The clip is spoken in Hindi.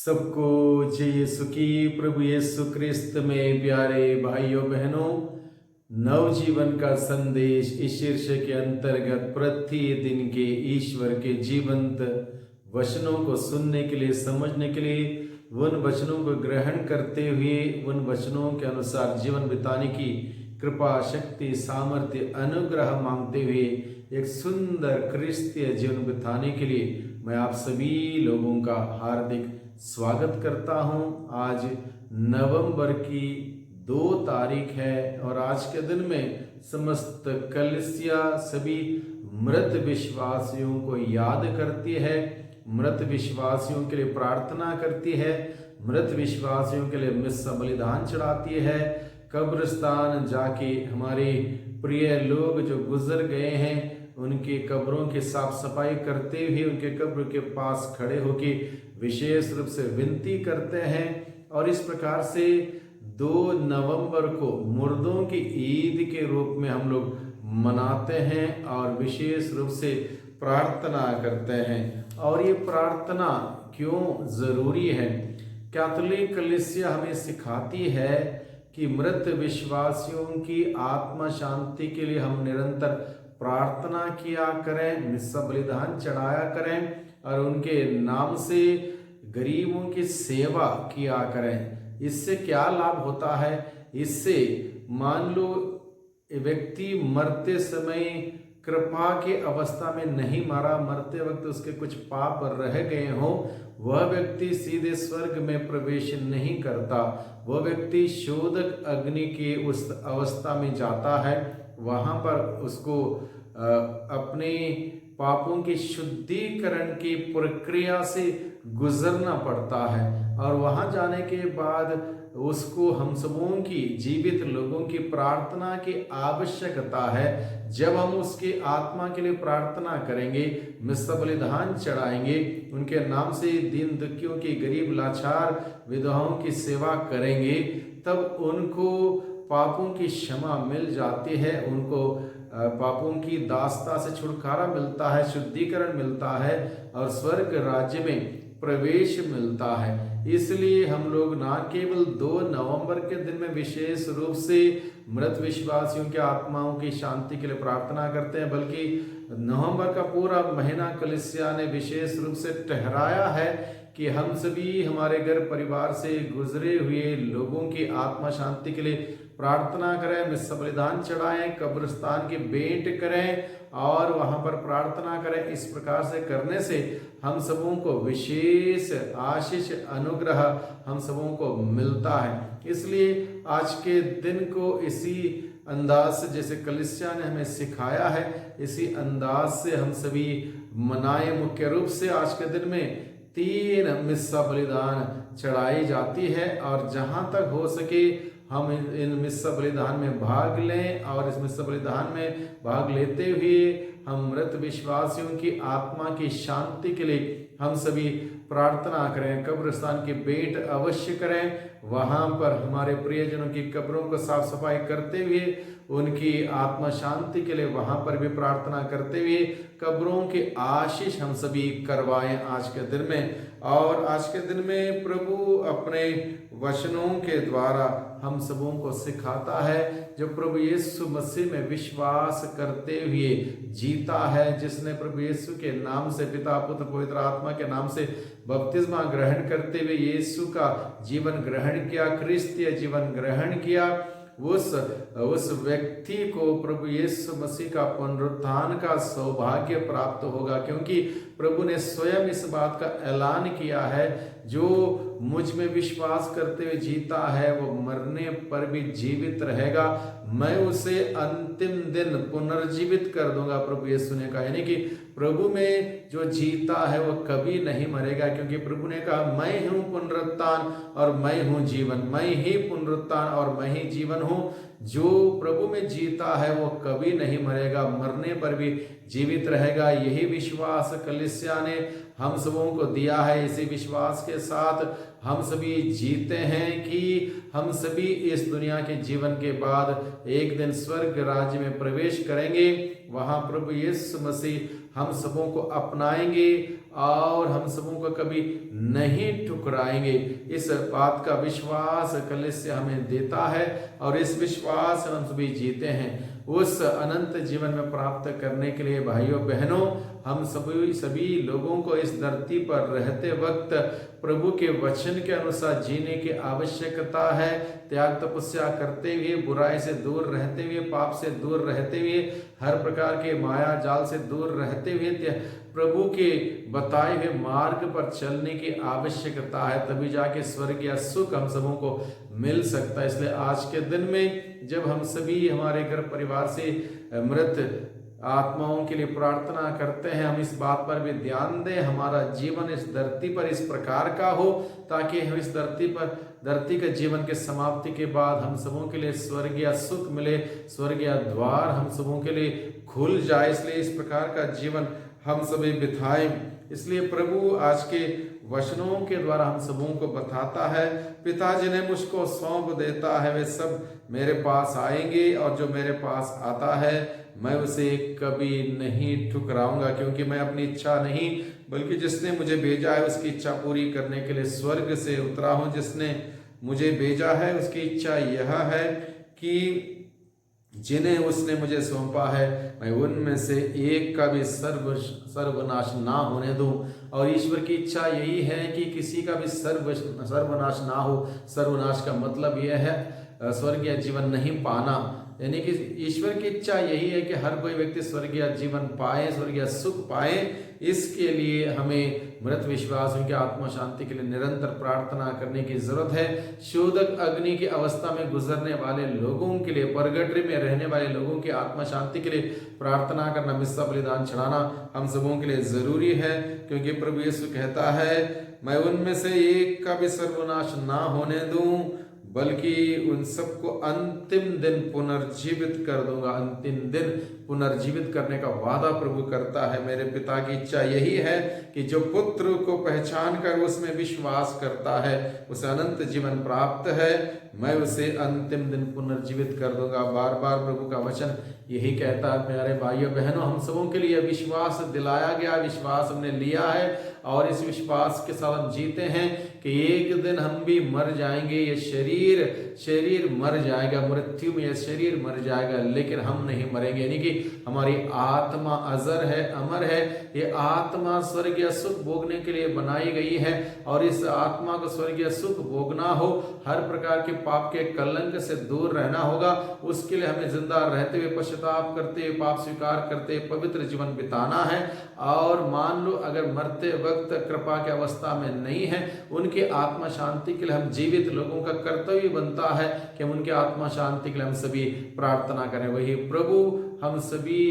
सबको जय यीशु की। प्रभु यीशु क्रिस्त में प्यारे भाइयों बहनों, नवजीवन का संदेश इस शीर्षक के अंतर्गत प्रतिदिन के ईश्वर के जीवंत वचनों को सुनने के लिए, समझने के लिए, उन वचनों को ग्रहण करते हुए उन वचनों के अनुसार जीवन बिताने की कृपा, शक्ति, सामर्थ्य, अनुग्रह मांगते हुए एक सुंदर क्रिस्तीय जीवन बिताने के लिए मैं आप सभी लोगों का हार्दिक स्वागत करता हूं। आज नवंबर की 2 तारीख है और आज के दिन में समस्त कलीसिया सभी मृत विश्वासियों को याद करती है, मृत विश्वासियों के लिए प्रार्थना करती है, मृत विश्वासियों के लिए मिस्सा बलिदान चढ़ाती है। कब्रिस्तान जाके हमारे प्रिय लोग जो गुजर गए हैं उनके कब्रों की साफ सफाई करते हुए उनके कब्र के पास खड़े होके विशेष रूप से विनती करते हैं। और इस प्रकार से 2 नवंबर को मुर्दों की ईद के रूप में हम लोग मनाते हैं और विशेष रूप से प्रार्थना करते हैं। और ये प्रार्थना क्यों जरूरी है? कैथोलिक कलीसिया हमें सिखाती है कि मृत विश्वासियों की आत्मा शांति के लिए हम निरंतर प्रार्थना किया करें, मिस्सा बलिदान चढ़ाया करें और उनके नाम से गरीबों की सेवा किया करें। इससे क्या लाभ होता है? इससे मान लो व्यक्ति मरते समय कृपा की अवस्था में नहीं मरा, मरते वक्त उसके कुछ पाप रह गए हों, वह व्यक्ति सीधे स्वर्ग में प्रवेश नहीं करता। वह व्यक्ति शोधक अग्नि की उस अवस्था में जाता है। वहां पर उसको अपने पापों की शुद्धिकरण की प्रक्रिया से गुजरना पड़ता है और वहां जाने के बाद उसको हम सबों की, जीवित लोगों की प्रार्थना की आवश्यकता है। जब हम उसकी आत्मा के लिए प्रार्थना करेंगे, मिस्सा बलिदान चढ़ाएंगे, उनके नाम से दीन दुखियों की, गरीब लाचार विधवाओं की सेवा करेंगे, तब उनको पापों की क्षमा मिल जाती है, उनको पापों की दास्ता से छुटकारा मिलता है, शुद्धिकरण मिलता है और स्वर्ग राज्य में प्रवेश मिलता है। इसलिए हम लोग ना केवल 2 नवंबर के दिन में विशेष रूप से मृत विश्वासियों की आत्माओं की शांति के लिए प्रार्थना करते हैं, बल्कि नवंबर का पूरा महीना कलीसिया ने विशेष रूप से ठहराया है कि हम सभी हमारे घर परिवार से गुजरे हुए लोगों की आत्मा शांति के लिए प्रार्थना करें, मिस्सा बलिदान चढ़ाएं, कब्रिस्तान की भेंट करें और वहां पर प्रार्थना करें। इस प्रकार से करने से हम सबों को विशेष आशीष, अनुग्रह हम सबों को मिलता है। इसलिए आज के दिन को इसी अंदाज से, जैसे कलीसिया ने हमें सिखाया है, इसी अंदाज से हम सभी मनाएं। मुख्य रूप से आज के दिन में 3 मिस्सा बलिदान चढ़ाई जाती है और जहां तक हो सके हम इन मिस्सा बलिदान में भाग लें और इस मिस्सा बलिदान में भाग लेते हुए हम मृत विश्वासियों की आत्मा की शांति के लिए हम सभी प्रार्थना करें। कब्रिस्तान की भेंट अवश्य करें, वहां पर हमारे प्रियजनों की कब्रों को साफ सफाई करते हुए उनकी आत्मा शांति के लिए वहां पर भी प्रार्थना करते हुए कब्रों की आशीष हम सभी करवाएं आज के दिन में। और आज के दिन में प्रभु अपने वचनों के द्वारा हम सबों को सिखाता है, जो प्रभु यीशु मसीह में विश्वास करते हुए जीता है, जिसने प्रभु यीशु के नाम से, पिता पुत्र पवित्र आत्मा के नाम से बपतिस्मा ग्रहण करते हुए यीशु का जीवन ग्रहण किया, क्रिस्तीय जीवन ग्रहण किया, उस व्यक्ति को प्रभु यीशु मसीह का पुनरुत्थान का सौभाग्य प्राप्त होगा, क्योंकि प्रभु ने स्वयं इस बात का ऐलान किया है, जो मुझ में विश्वास करते हुए जीता है वो मरने पर भी जीवित रहेगा, मैं उसे अंतिम दिन पुनर्जीवित कर दूंगा। प्रभु यीशु ने कहा, यानी कि प्रभु में जो जीता है वो कभी नहीं मरेगा, क्योंकि प्रभु ने कहा, मैं हूं पुनरुत्थान और मैं हूं जीवन, मैं ही पुनरुत्थान और मैं ही जीवन हूं। जो प्रभु में जीता है वो कभी नहीं मरेगा, मरने पर भी जीवित रहेगा। यही विश्वास कलीसिया ने हम सबों को दिया है। इसी विश्वास के साथ हम सभी जीते हैं कि हम सभी इस दुनिया के जीवन के बाद एक दिन स्वर्ग राज्य में प्रवेश करेंगे। वहां प्रभु यीशु मसीह हम सबों को अपनाएंगे और हम सबों को कभी नहीं ठुकराएंगे। इस बात का विश्वास कलीसिया हमें देता है और इस विश्वास से हम सभी जीते हैं। उस अनंत जीवन में प्राप्त करने के लिए भाइयों बहनों, हम सभी लोगों को इस धरती पर रहते वक्त प्रभु के वचन के अनुसार जीने की आवश्यकता है। त्याग तपस्या करते हुए, बुराई से दूर रहते हुए, पाप से दूर रहते हुए, हर प्रकार के माया जाल से दूर रहते हुए प्रभु के बताए हुए मार्ग पर चलने की आवश्यकता है। तभी जाके स्वर्ग या सुख हम सबों को मिल सकता है। इसलिए आज के दिन में जब हम सभी हमारे घर परिवार से मृत आत्माओं के लिए प्रार्थना करते हैं, हम इस बात पर भी ध्यान दें हमारा जीवन इस धरती पर इस प्रकार का हो ताकि हम इस धरती के जीवन के समाप्ति के बाद हम सबों के लिए स्वर्ग या सुख मिले, स्वर्ग या द्वार हम सबों के लिए खुल जाए। इसलिए इस प्रकार का जीवन हम सभी बिताएं। इसलिए प्रभु आज के वचनों के द्वारा हम सबों को बताता है, पिता जिन्हें मुझको सौंप देता है वे सब मेरे पास आएंगे और जो मेरे पास आता है मैं उसे कभी नहीं ठुकराऊंगा, क्योंकि मैं अपनी इच्छा नहीं बल्कि जिसने मुझे भेजा है उसकी इच्छा पूरी करने के लिए स्वर्ग से उतरा हूं। जिसने मुझे भेजा है उसकी इच्छा यह है कि जिन्हें उसने मुझे सौंपा है मैं उनमें से एक का भी सर्वनाश ना होने दूं। और ईश्वर की इच्छा यही है कि किसी का भी सर्वनाश ना हो। सर्वनाश का मतलब यह है स्वर्गीय जीवन नहीं पाना, यानी कि ईश्वर की इच्छा यही है कि हर कोई व्यक्ति स्वर्गीय जीवन पाए, स्वर्गीय सुख पाए। इसके लिए हमें मृत विश्वासियों की आत्मा शांति के लिए निरंतर प्रार्थना करने की जरूरत है। शोधक अग्नि की अवस्था में गुजरने वाले लोगों के लिए, परगटरी में रहने वाले लोगों की आत्मा शांति के लिए प्रार्थना करना, मिस्सा बलिदान चढ़ाना हम सबों के लिए जरूरी है, क्योंकि प्रभु यीशु कहता है मैं उनमें से एक का भी सर्वनाश ना होने दूं बल्कि उन सबको अंतिम दिन पुनर्जीवित कर दूंगा। अंतिम दिन पुनर्जीवित करने का वादा प्रभु करता है। मेरे पिता की इच्छा यही है कि जो पुत्र को पहचान कर उसमें विश्वास करता है उसे अनंत जीवन प्राप्त है, मैं उसे अंतिम दिन पुनर्जीवित कर दूंगा। बार बार प्रभु का वचन यही कहता है। प्यारे भाइयों बहनों, हम सबों के लिए विश्वास दिलाया गया, विश्वास हमने लिया है और इस विश्वास के साथ हम जीते हैं कि एक दिन हम भी मर जाएंगे। ये शरीर मर जाएगा, मृत्यु में यह शरीर मर जाएगा, लेकिन हम नहीं मरेंगे। यानी कि हमारी आत्मा अजर है, अमर है। ये आत्मा स्वर्गीय सुख भोगने के लिए बनाई गई है और इस आत्मा को स्वर्गीय सुख भोगना हो, हर प्रकार के पाप के कलंक से दूर रहना होगा। उसके लिए हमें जिंदा रहते हुए, पश्चाताप करते हुए, पाप स्वीकार करते हुए पवित्र जीवन बिताना है। और मान लो अगर मरते वक्त कृपा की अवस्था में नहीं है, उनकी आत्मा शांति के लिए हम जीवित लोगों का कर्तव्य बनता है कि हम उनकी आत्मा शांति के लिए हम सभी प्रार्थना करें। वही प्रभु हम सभी